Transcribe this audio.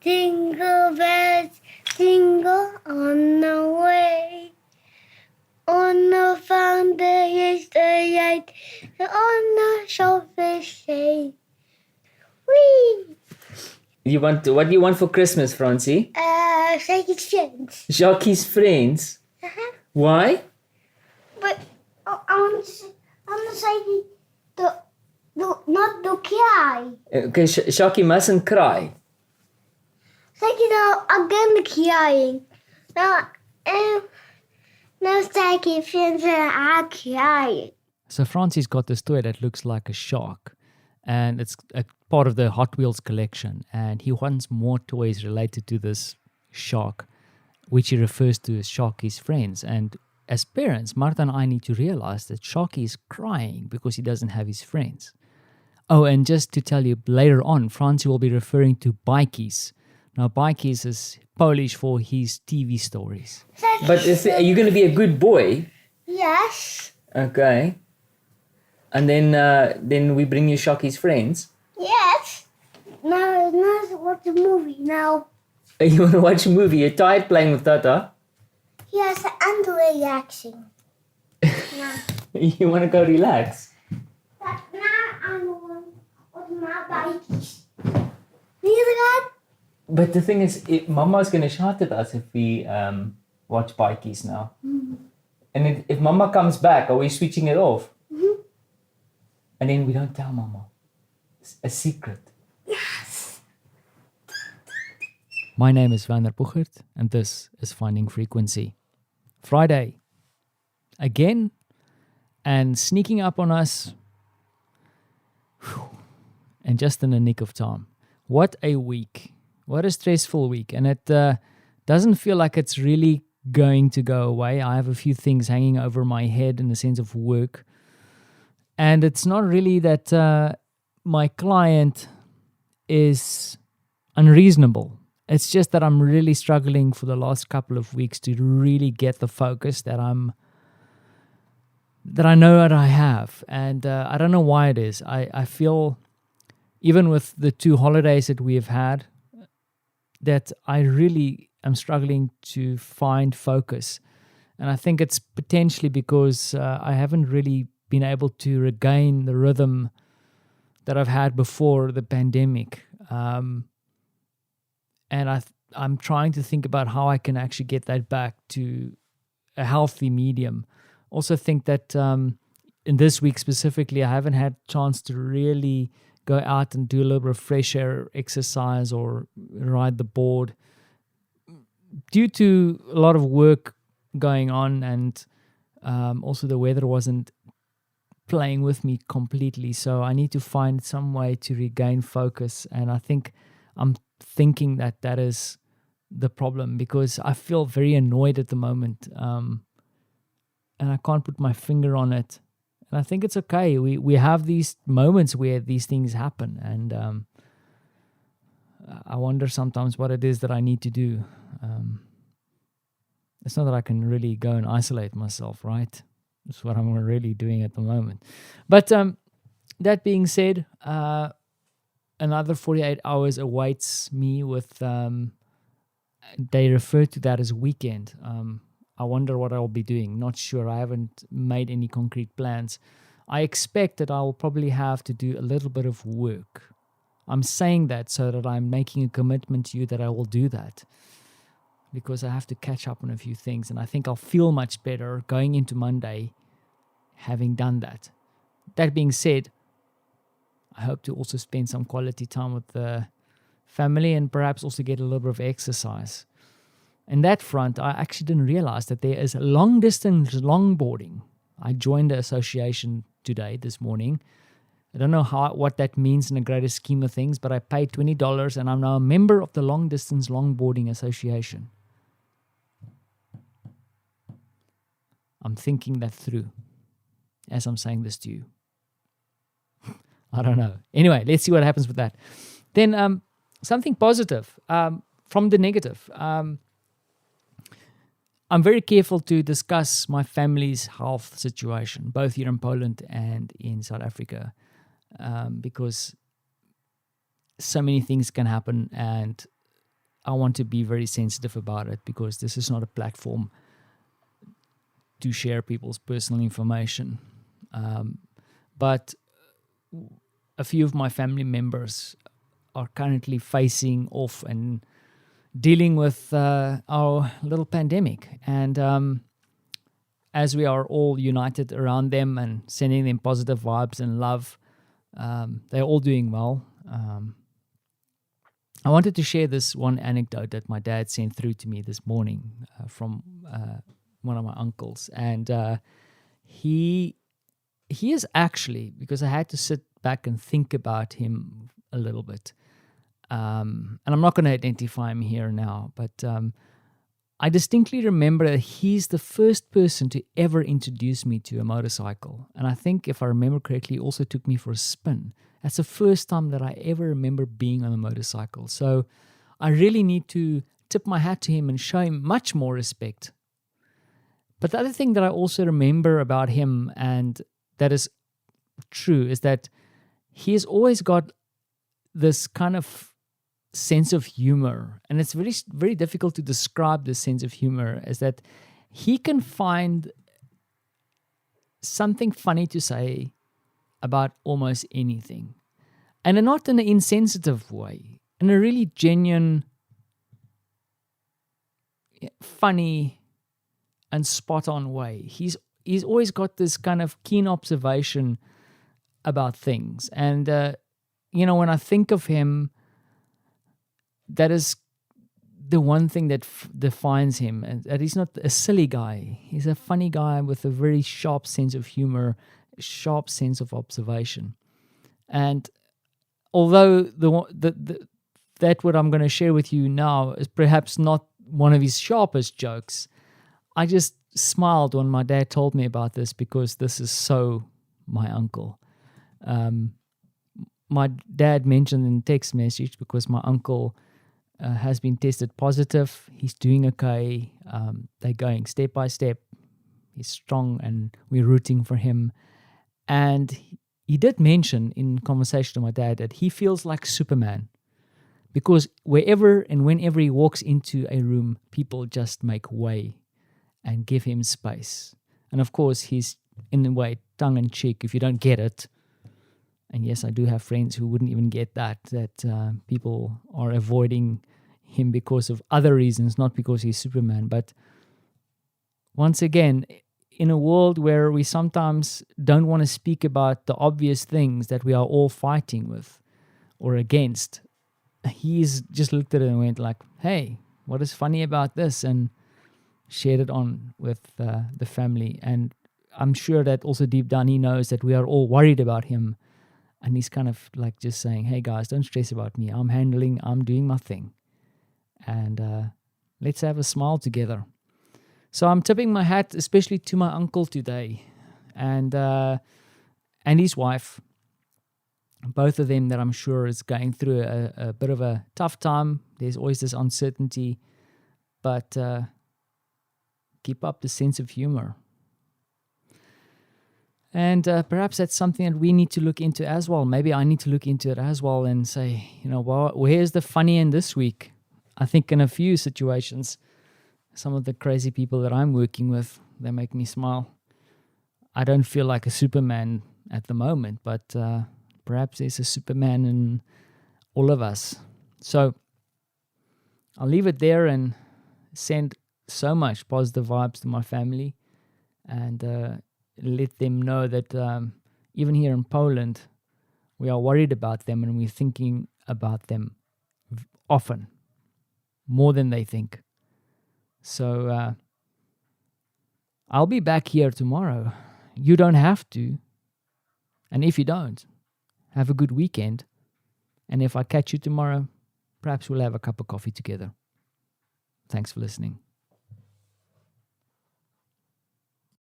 Jingle bells, jingle on the way. On the founder is the light, on the sofa shade. Whee! What do you want for Christmas, Francie? Sharky's friends. Sharky's friends. Uh-huh. Why? But I want to say not the cry. Okay, Sharky mustn't cry. Sharky, no, I'm gonna crying. No, Sharky friends are crying. So Francie's got this toy that looks like a shark, and it's a part of the Hot Wheels collection, and he wants more toys related to this shark, which he refers to as Sharky's friends. And as parents, Martha and I need to realize that Sharky is crying because he doesn't have his friends. Oh, and just to tell you, later on, Francie will be referring to bikies. Now, bikies is Polish for his TV stories. But are you going to be a good boy? Yes. Okay. And then we bring you Sharky's friends. Yes. No, watch a movie now. You want to watch a movie? You're tired playing with Tata? Yes, and relaxing. No. You want to go relax? But now I'm on my bikies. Neither that. But the thing is, Mama's going to shout at us if we watch bikies now. Mm-hmm. And if Mama comes back, are we switching it off? Mm-hmm. And then we don't tell Mama. It's a secret. Yes. My name is Werner Puchert, and this is Finding Frequency. Friday. Again, and sneaking up on us. Whew, and just in the nick of time. What a week. What a stressful week. And it doesn't feel like it's really going to go away. I have a few things hanging over my head in the sense of work. And it's not really that my client is unreasonable. It's just that I'm really struggling for the last couple of weeks to really get the focus that I know that I have. And I don't know why it is. I feel, even with the 2 holidays that we have had, that I really am struggling to find focus. And I think it's potentially because I haven't really been able to regain the rhythm that I've had before the pandemic. And I'm trying to think about how I can actually get that back to a healthy medium. Also think that in this week specifically, I haven't had a chance to really go out and do a little bit of fresh air exercise or ride the board due to a lot of work going on, and also the weather wasn't playing with me completely. So I need to find some way to regain focus, and I think I'm thinking that is the problem, because I feel very annoyed at the moment, and I can't put my finger on it. And I think it's okay. We have these moments where these things happen, and I wonder sometimes what it is that I need to do. It's not that I can really go and isolate myself, right? That's what I'm really doing at the moment. But that being said, another 48 hours awaits me with, they refer to that as weekend. I wonder what I'll be doing. Not sure. I haven't made any concrete plans. I expect that I'll probably have to do a little bit of work. I'm saying that so that I'm making a commitment to you that I will do that, because I have to catch up on a few things, and I think I'll feel much better going into Monday having done that. That being said, I hope to also spend some quality time with the family and perhaps also get a little bit of exercise. In that front, I actually didn't realize that there is long-distance longboarding. I joined the association this morning. I don't know what that means in the greater scheme of things, but I paid $20 and I'm now a member of the Long-Distance Longboarding Association. I'm thinking that through as I'm saying this to you. I don't know. Anyway, let's see what happens with that. Then something positive from the negative. I'm very careful to discuss my family's health situation, both here in Poland and in South Africa, because so many things can happen, and I want to be very sensitive about it, because this is not a platform to share people's personal information. But a few of my family members are currently facing off and dealing with our little pandemic. And as we are all united around them and sending them positive vibes and love, they're all doing well. I wanted to share this one anecdote that my dad sent through to me this morning from one of my uncles. And he is actually, because I had to sit back and think about him a little bit. And I'm not going to identify him here now, but I distinctly remember that he's the first person to ever introduce me to a motorcycle. And I think, if I remember correctly, he also took me for a spin. That's the first time that I ever remember being on a motorcycle. So I really need to tip my hat to him and show him much more respect. But the other thing that I also remember about him, and that is true, is that he has always got this kind of sense of humor. And it's very, very difficult to describe this sense of humor, is that he can find something funny to say about almost anything. And not in an insensitive way, in a really genuine, funny, and spot-on way. He's always got this kind of keen observation about things. And, when I think of him, that is the one thing that defines him. And that he's not a silly guy. He's a funny guy with a very sharp sense of humor, sharp sense of observation. And although that what I'm going to share with you now is perhaps not one of his sharpest jokes, I just smiled when my dad told me about this, because this is so my uncle. My dad mentioned in text message, because my uncle has been tested positive. He's doing okay. They're going step by step. He's strong, and we're rooting for him. And he did mention in conversation with my dad that he feels like Superman, because wherever and whenever he walks into a room, people just make way and give him space. And of course, he's in a way tongue-in-cheek, if you don't get it. And yes, I do have friends who wouldn't even get that people are avoiding him because of other reasons, not because he's Superman. But once again, in a world where we sometimes don't want to speak about the obvious things that we are all fighting with or against, he's just looked at it and went like, hey, what is funny about this? And shared it on with the family. And I'm sure that also deep down he knows that we are all worried about him. And he's kind of like just saying, hey guys, don't stress about me. I'm doing my thing. And let's have a smile together. So I'm tipping my hat, especially to my uncle today, and his wife. Both of them that I'm sure is going through a bit of a tough time. There's always this uncertainty, but keep up the sense of humor. And perhaps that's something that we need to look into as well. Maybe I need to look into it as well and say, where's the funny in this week? I think in a few situations, some of the crazy people that I'm working with, they make me smile. I don't feel like a Superman at the moment, but perhaps there's a Superman in all of us. So I'll leave it there and send so much positive vibes to my family, and let them know that even here in Poland, we are worried about them, and we're thinking about them often, more than they think. So I'll be back here tomorrow. You don't have to. And if you don't, have a good weekend. And if I catch you tomorrow, perhaps we'll have a cup of coffee together. Thanks for listening.